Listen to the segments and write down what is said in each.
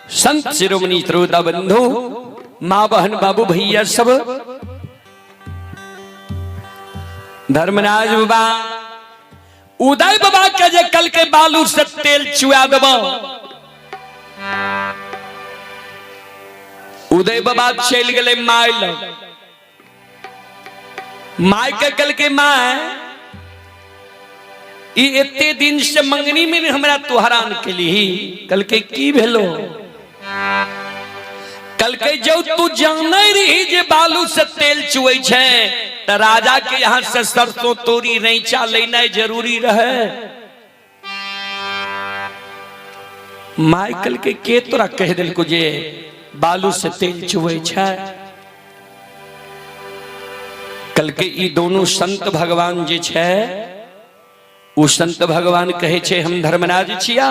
संत शिरोमणि श्रोता बंधु, माँ बहन बाबू भैया सब, धर्मराज बाबा उदय बाबा के जे कल के बालू से तेल चुआ दब, उदय बाबा चल गए माय लग। माय के कल के माय इतने दिन से मंगनी में हमरा तुहरान के लिए कल के की भेलो। कल के जो तू जाने रही जे बालू से तेल चुए छे त राजा के यहाँ से सरसों तोरी रैंचा लेना जरूरी रहे। माइकल के तोरा कह दिल को जे बालू से तेल चुए छे। कल के ई दोनों संत भगवान जे छे उ संत भगवान कहे छे हम धर्मराज छिया,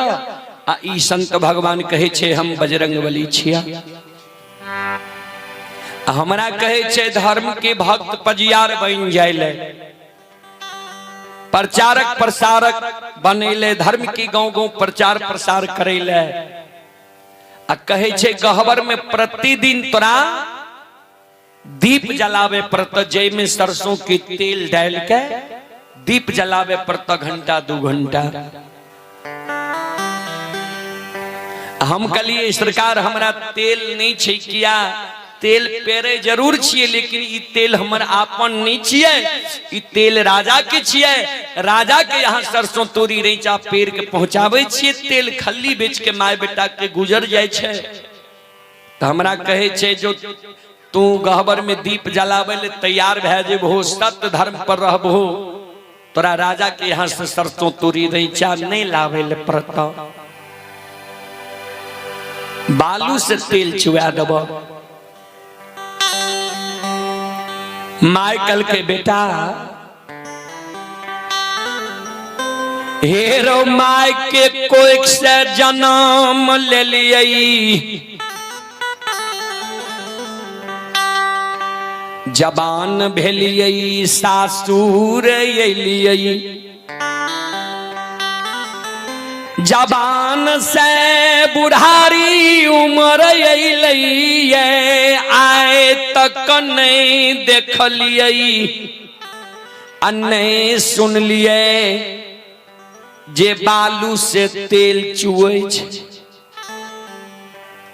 आ ई संत भगवान कहे छे हम बजरंगबली छिया। हमरा कहे छे धर्म के भक्त पजियार बन जाइले, प्रचारक प्रसारक बनेले, धर्म की गांव गांव प्रचार प्रसार करेले। आ कहे छे गहबर में प्रतिदिन तोरा दीप जलावे पड़त, जय में सरसों के तेल डाल के दीप जलावे पड़त घंटा 2 घंटा। हम कलिए सरकार हमरा तेल नहीं छे किया, तेल पेरे जरूर छिए लेकिन ई तेल हमर आपन नहीं छिए, ई तेल राजा के छिए। राजा के यहाँ सरसों तोरी रैंचा पेड़ के पहुंचावे छिए, तेल खल्ली बेच के माय बेटा के गुजर जाए छे। तो हमरा कहे छे जो तू गहबर में दीप जलावे ले तैयार भे जेबहो, सत्य धर्म पर रहबहो, तोरा राजा के यहाँ से सरसों तोरी रैंचा नहीं लावे ले पड़ता, बालू से तेल चुआ दब। माइकल के बेटा हेरो माय के कोई से जन्म ले लिये, जबान भेलिये सासुर एलिये, जबान से बुढ़ारी उम्र अइलिये, आए तक नहीं देखलिये आ नहीं सुनलिये जे बालू से तेल चुए छे।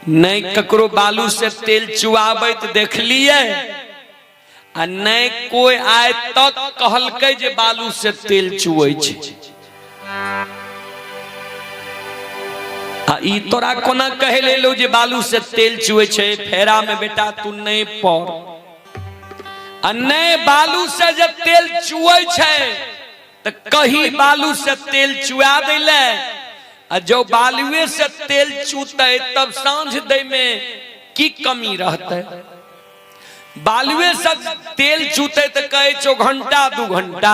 नहीं ककरो बालू से तेल चुआबे तो देखलिये आ नहीं कोई आए तक कहलकै जे बालू से तेल चुए छे। ई तोरा कोना कहे ले लो जे बालू से तेल चुए छे। फेरा में बेटा तू नहीं पड़, आ नहीं बालू से जे तेल चुए छे तो कहीं बालू से तेल चुआ देले, आ जो बालुए से तेल चुते तब सांझ दे में की कमी रहते। बालुए से तेल चुते तो कहे चो घंटा 2 घंटा,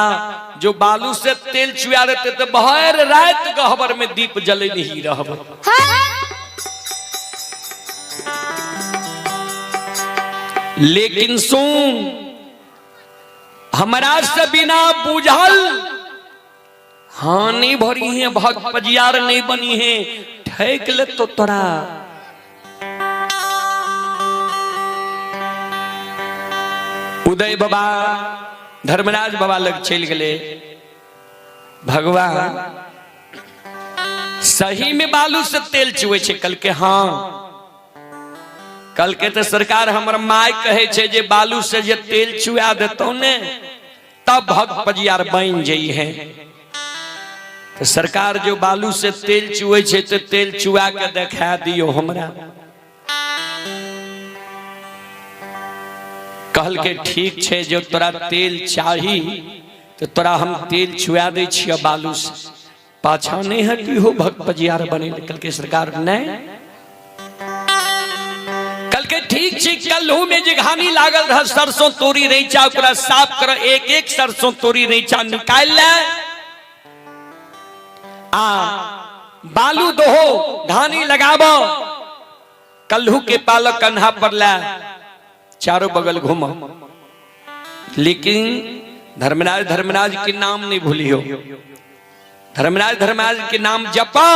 जो बालू से तेल चुआ देते तो बहर रात गहबर में दीप जले नहीं रहब। लेकिन सुन, हमरा से बिना बुझल हानि भरी है, भक्त पजियार नहीं बनी है, ठेक ले तो तोरा। उदय बाबा धर्मराज बाबा लग चल गए। भगवान सही में बालू से तेल चुए छे कल के। हाँ कल के तो सरकार हमर माय कहे छे जे बालू से जे तेल चुआ देतो ने तब भक्त पजियार बन जाई है। तो सरकार जो बालू से तेल चुए छे तो तेल चुआ के देखा दियो हमरा। कहल के ठीक छे, जो तोरा तेल चाही तो तोरा हम तेल छुआ दे छिया बालू से, पाछा नहीं हटी हो भक्त पजियार बने। कल के सरकार नहीं, कल के ठीक छे। कल्हू में जिघानी लागल रह सरसों तोरी रैंचा, ओकरा साफ कर, एक एक सरसों तोरी रैंचा निकाल ले, आ बालू दोहो घानी लगाबो, कल्हू के पालक कन्हा पर ला, चारों बगल घूमो। लेकिन धर्मराज धर्मराज के नाम नहीं भूलियो, धर्मराज धर्मराज के नाम जपो,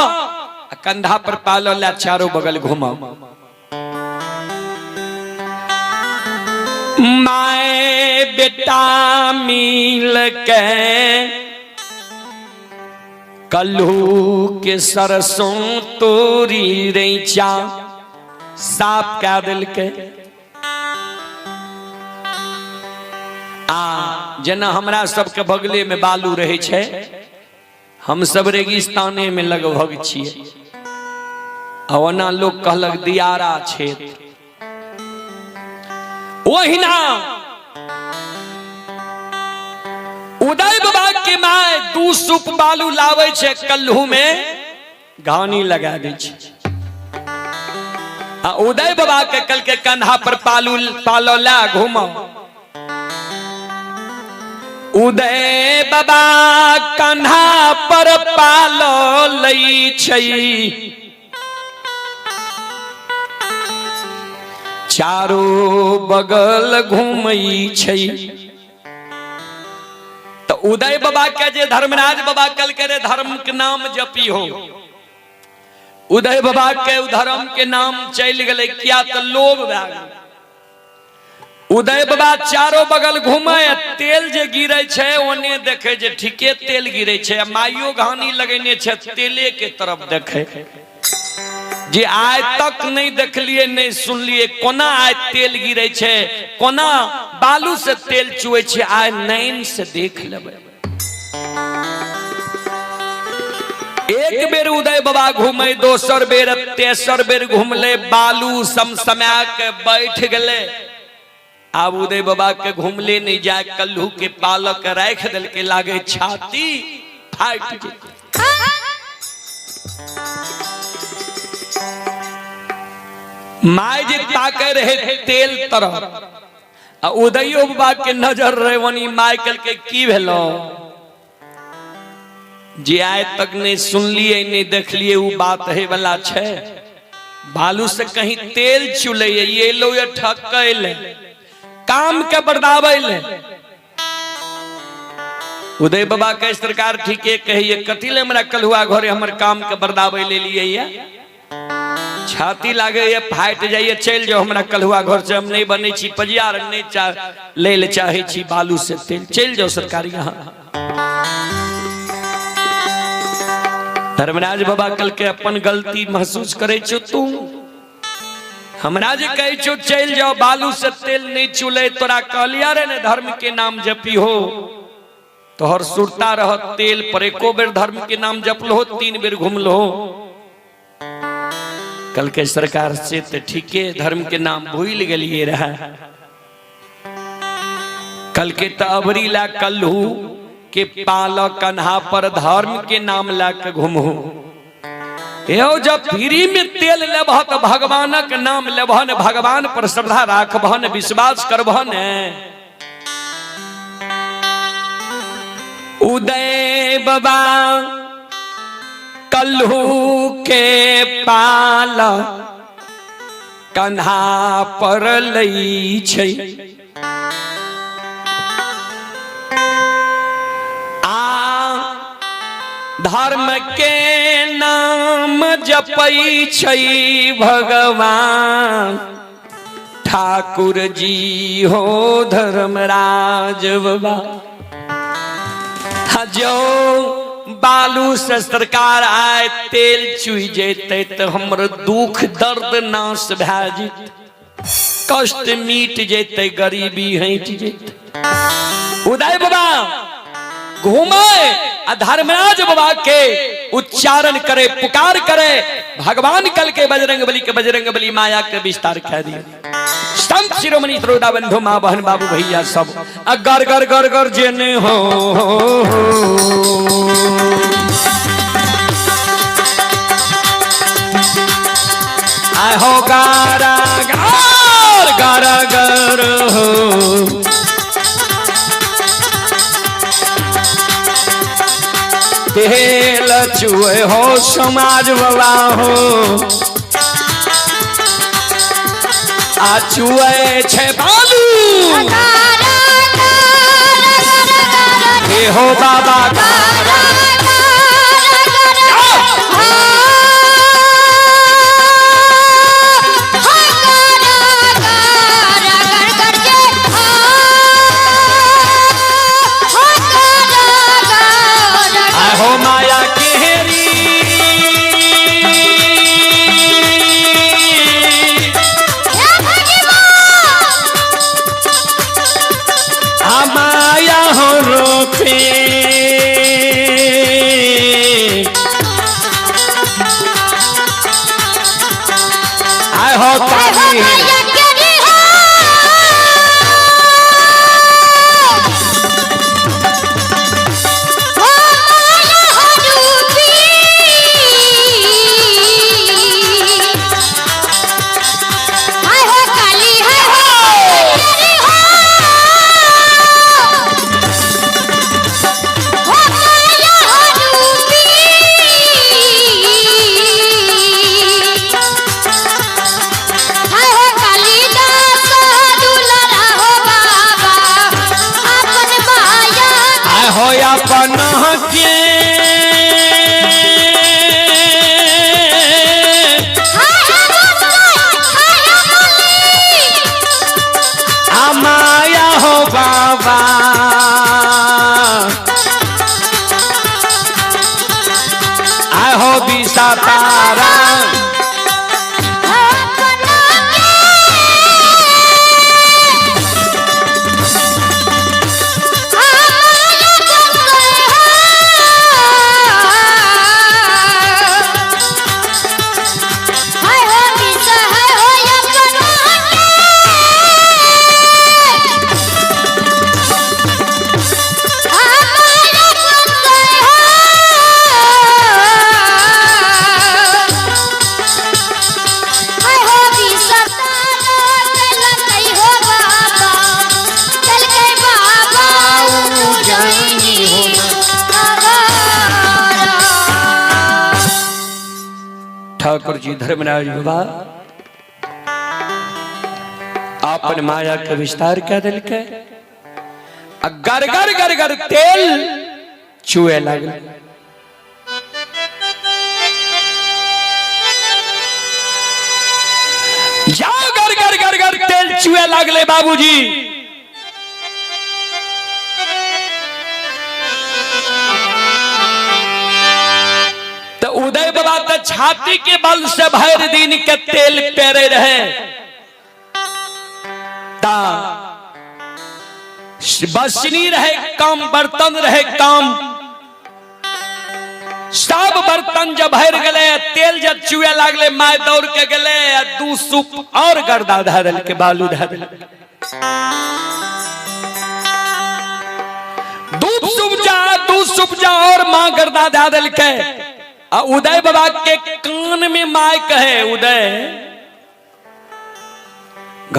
कंधा पर पालो ला चारों बगल घुमाओ। माए बेटा मिल के कल्हू के सरसों तोरी रैचा साफ क्या दिल के जना हमरा सबके बगले में बालू रहे छे, हम सब रेगिस्ताने में लगभग छिए। ओना लोग कहलक दियारा क्षेत्र, ओहिना उदय बाबा के माय 2 सूप बालू लावे छे, कल्हू में घानी लगा दे छे। उदय बाबा के कल के कंधा पर पालो ला घूमो। उदय बाबा कंधा पर पालो लई छई, चारों बगल घूमई छई। तो उदय बाबा के जे धर्मराज बाबा कल करे धर्म के नाम जपी हो, उदय बाबा के धर्म के नाम चल गए क्या तो लोग उदय बाबा चारों बगल घूमे, तेल जे गिरे छे ओने देखे जे ठीके तेल गिरे छे, माइयो घानी लगेने छे तेले के तरफ देखे जे आज तक नहीं देखलिए नहीं सुनलिए कोना आज तेल गिरे छे, कोना बालू से तेल चुए छे, आज नैन से देख लेबे। एक बेर उदय बाबा घूमे, दोसर बेर तेसर बेर घूमले, बालू समसमा के बैठ गले। अब उदय बाबा के घूमले नहीं जाए, कल्हू के पालक राख दिल के लागे छाती फाट गई। माय जे ताके रहे तेल तरफ, उदय बाबा के नजर रहे वनी माय कल के की भेलो जे आय तक नहीं सुनलिए नहीं देखलिए वो बात है वाला छे। बालू से कहीं तेल चुले ये लो ये ठकैले काम के बर्दावैले। उदय बाबा के सरकार ठीके कहिए, कथी ले हमरा कलहुआ घरे हमर काम के बर्दावै ले लिए ये, छाती लागे ये फाट जाइए, चल जाओ हमरा कलहुआ घर से, हम नहीं बने छी पजियार नहीं ले ले चाहे छी बालू से तेल, चल जाओ सरकार। यहाँ धर्मराज बाबा कल के अपन गलती महसूस करे छो, तू हमरा जे कहे छो चल जाओ बालू से तेल नहीं चुले, तोरा कहलिया रे ने धर्म के नाम जपी हो, तोहर सुरता रह तेल पर एको बेर धर्म के नाम जपलो हो, 3 बेर घूमलो हो। कल के सरकार से तो ठीके धर्म के नाम भूल गलिए रहा। कल के तबरी ला कल्हू के पाल कन्हा पर धर्म के नाम ला के घूमो। यो जब फ्री में तेल लेबह तो भगवानक नाम लेबहन, भगवान पर श्रद्धा राखबहन, विश्वास करबहन। उदय बाबा कल्हू के पाल कन्हा पर लई छै, धर्म के नाम जपई छै भगवान, ठाकुर जी हो धर्मराज बाबा। जो बालू से सरकार आए तेल चुई जेते तो हमर दुख दर्द नाश भै जेते, कष्ट मिट जेते, गरीबी हट जेते। उदय बाबा घूमे धर्मराज बाबा के उच्चारण करे, पुकार करे, भगवान कल के बजरंग बली माया के विस्तार कह दिया। संत शिरोमणि श्रोता बंधु माँ बहन बाबू भैया सब गर गर गर गर जेने हो, आय हो गारा गार गारा गर हो, तेल चुए हो समाज बाबा हो, आ चुए छे बालू हो बाबा। हो काली माया हो बाबा आय हो बिसा तारा ठाकुर जी धर्मराज बाबा आपन माया के विस्तार कह दिल के गर गर गर गर तेल चुए लगल जाओ गर गर गर गर तेल चुए लगले बाबूजी उदय बाबा तो छाती के बल से भर दिन के तेल पेरे रहे ता बसनी रहे कम बर्तन रहे कम सब बर्तन जब भर गले तेल जब चुए लगले माय दौड़ के गले दू सूप और गर्दा धरल के बालू धरल दू सूप जा और मां गर्दा धरल के उदय बाबा के कान में माय कहे उदय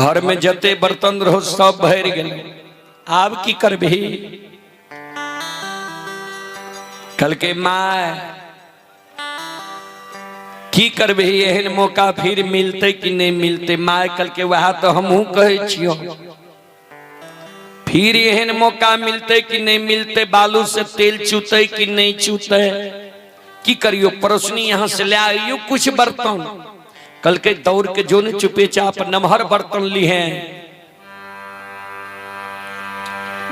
घर में जते बर्तन रहो सब भर गए आब की करबी कल के माय की करबी एहन मौका फिर मिलते कि नहीं मिलते माय कल के वह तो हमहू कहे छियो फिर एहन मौका मिलते कि नहीं मिलते बालू से तेल चूते कि नहीं चूते की करियो परोसनी यहां से ले आइयो कुछ बर्तन कल के दौड़ के जो ने चुपे चाप नमहर बर्तन ली हैं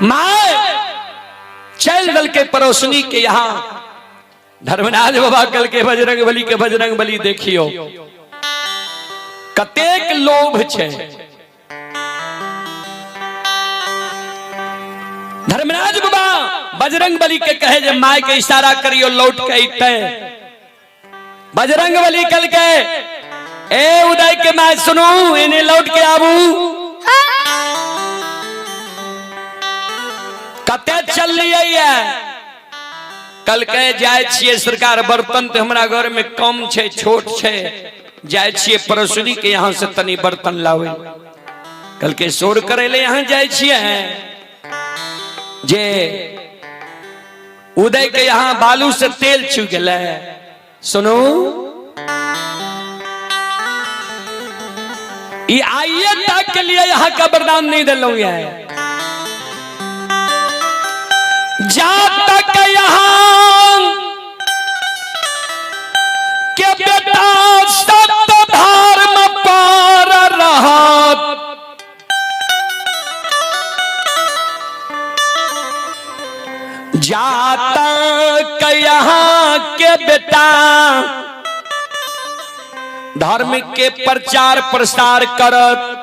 माय चल दल के परोसनी के यहां धर्मराज बाबा कल के बजरंग बली देखियो कतेक लोभ छे धर्मराज बाबा बजरंग बली के कहे जे माय के इशारा करियो लौट के अइते बजरंग बली कल के ए उदय के माय सुनो इन्हें लौट के आबू कते चल लिये कल के जाय छिए सरकार बर्तन तो हमरा घर में कम छे छोट छे जाय छिए परोसनी के यहां से तनी बर्तन लावे कल के शोर करे ले यहां जाय छिए जे उदय के यहां बालू से तेल छू गया सुनो ये आइए तक के लिए यहां का वरदान नहीं दिलूंगा जा तक यहां के बेटा सत धर्म पार रहा जाता यहाँ के बेटा धर्म के प्रचार प्रसार करत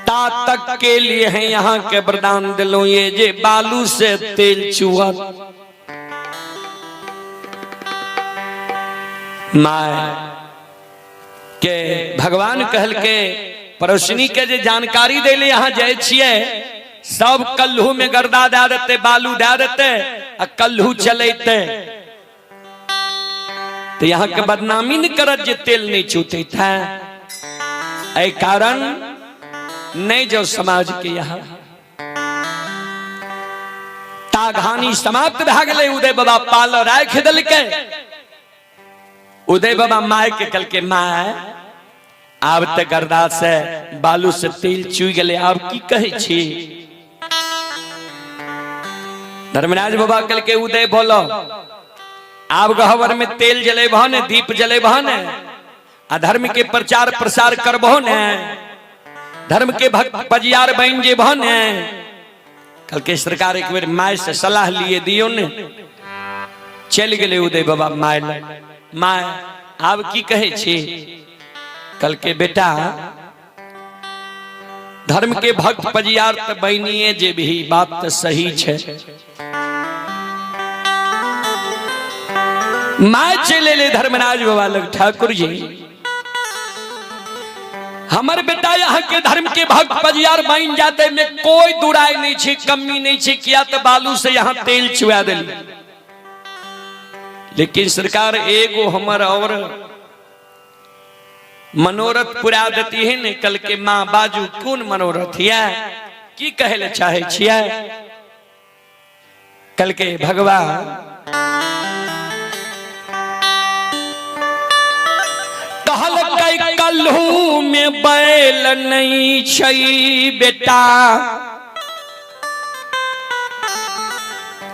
ता तक के लिए है यहाँ के वरदान दिलो ये जे बालू से तेल चुहत माय के भगवान कहल के परोसनी के जे जानकारी देले यहाँ जाए छिए सब कल्हू में गर्दा दे देते, बालू दे देते आ कल्हू चलते तो यहाँ के बदनामी न करत जे तेल नहीं छूते था। ऐ कारण नहीं जो समाज के यहाँ ताघानी समाप्त भ गए। उदय बाबा पाल राख दल के उदय बाबा माय के कल के माय आब ते गर्दा से बालू से तेल चुई गले, आब की कहे छी। धर्मराज बाबा कल के उदय बोलो आब गहवर में तेल जले बहने, दीप जले बहने, अधर्म के प्रचार प्रसार कर बहने, धर्म के भक्त पजियार बन जे बहने। कल के सरकार एक बार माय से सलाह लिए दियो ने, चल गए उदय बाबा माय माय आब की कहे छी। कल के बेटा धर्म के भक्त पजियार त बनिए जे भी बात तो सही छे। माय चले ले धर्मराज बाबा लग, ठाकुर जी हमर बेटा यहाँ के धर्म के भक्त पजियार बन जाते में कोई दुराई नहीं छे, कमी नहीं छे, किया तो बालू से यहाँ तेल चुआ दिली। लेकिन सरकार एगो हमर और मनोरथ पूरा देती है ने। कल के माँ बाजू कौन मनोरथ है, की कहले चाहे छिया। कल के भगवान कहल कल्हू में बैल नहीं छई बेटा,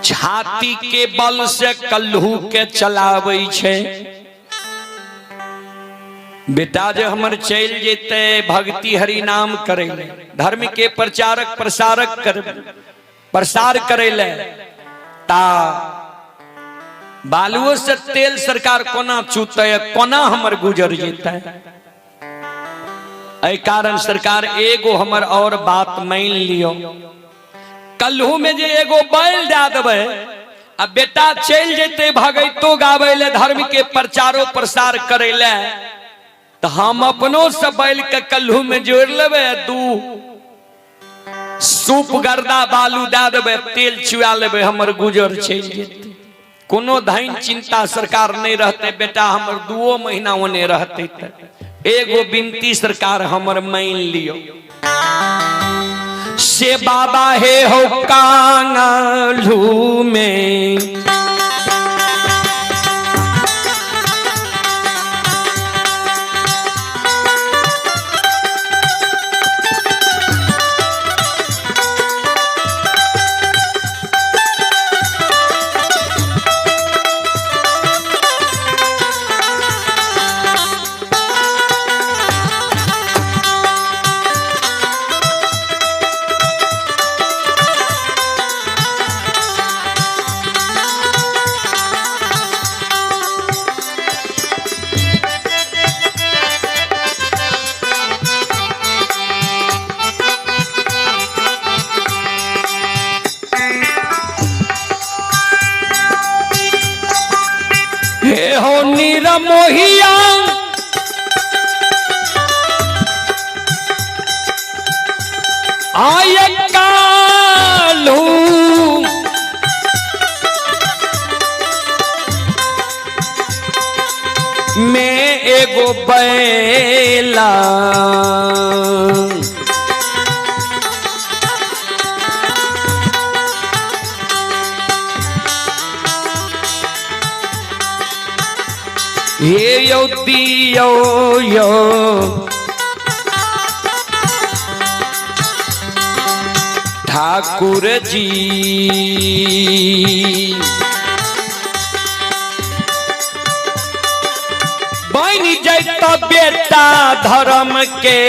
छाती के बल से कल्हू के चलावे छे। बेटा जो हमर चल जेते भक्ति हरि नाम करे, धर्म के प्रचारक प्रसारक कर प्रसार करे ले, ता बालुओं से तेल सरकार कोना चूते, कोना हमर गुजर जेते। ऐ कारण सरकार एगो हमर और बात मान लियो, कल्हू में जे एगो बैल दे देबे आ बेटा चल जेते भगैतो गावे ले, धर्म के प्रचारो प्रसार करे ले, तो हम अपनों से बैल के कल्हू में जोड़ लेबे, दू सूप गर्दा बालू दे देबे, तेल चुआ लेबे, हमर गुजर चल जेते। कोनो धन चिंता सरकार नहीं रहते। बेटा हमर 2 महीना ओने रहते ते एगो बिनती सरकार हमर मान लियो से बाबा हे हो कांगलू में हो निरमोहिया आय कालू में एगो बैला हे यो दियो यो ठाकुर जी बन जैत बेटा धर्म के